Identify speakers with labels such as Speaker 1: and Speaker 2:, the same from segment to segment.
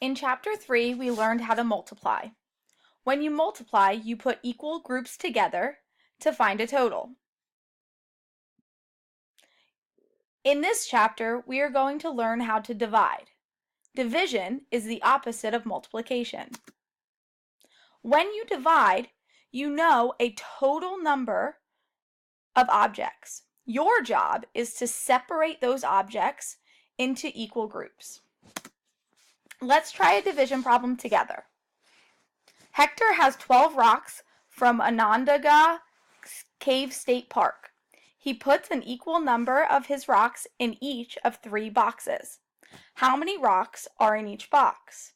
Speaker 1: In Chapter 3, we learned how to multiply. When you multiply, you put equal groups together to find a total. In this chapter, we are going to learn how to divide. Division is the opposite of multiplication. When you divide, you know a total number of objects. Your job is to separate those objects into equal groups. Let's try a division problem together. Hector has 12 rocks from Onondaga Cave State Park. He puts an equal number of his rocks in each of 3 boxes. How many rocks are in each box?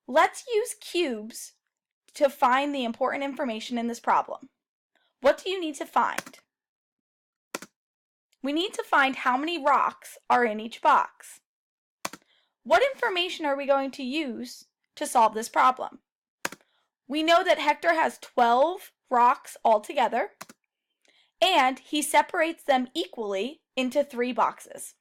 Speaker 1: Let's use cubes to find the important information in this problem. What do you need to find? We need to find how many rocks are in each box. What information are we going to use to solve this problem? We know that Hector has 12 rocks altogether, and he separates them equally into 3 boxes.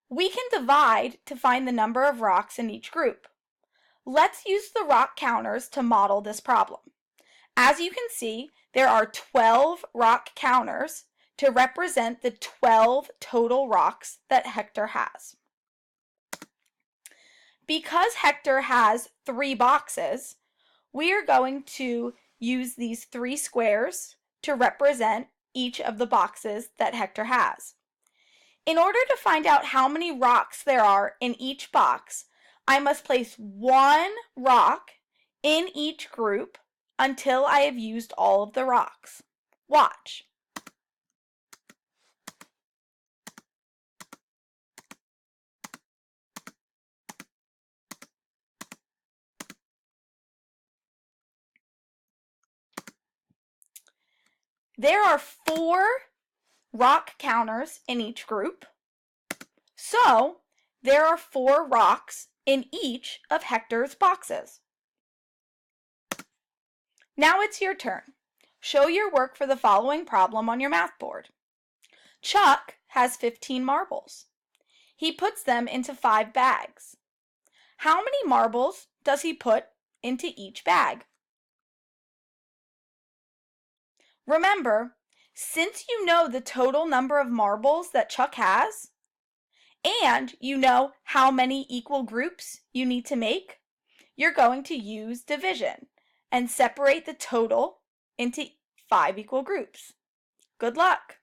Speaker 1: We can divide to find the number of rocks in each group. Let's use the rock counters to model this problem. As you can see, there are 12 rock counters to represent the 12 total rocks that Hector has. Because Hector has 3 boxes, we are going to use these 3 squares to represent each of the boxes that Hector has. In order to find out how many rocks there are in each box, I must place 1 rock in each group until I have used all of the rocks. Watch. There are 4 rock counters in each group, so there are 4 rocks in each of Hector's boxes. Now it's your turn. Show your work for the following problem on your math board. Chuck has 15 marbles. He puts them into 5 bags. How many marbles does he put into each bag? Remember, since you know the total number of marbles that Chuck has, and you know how many equal groups you need to make, you're going to use division and separate the total into 5 equal groups. Good luck!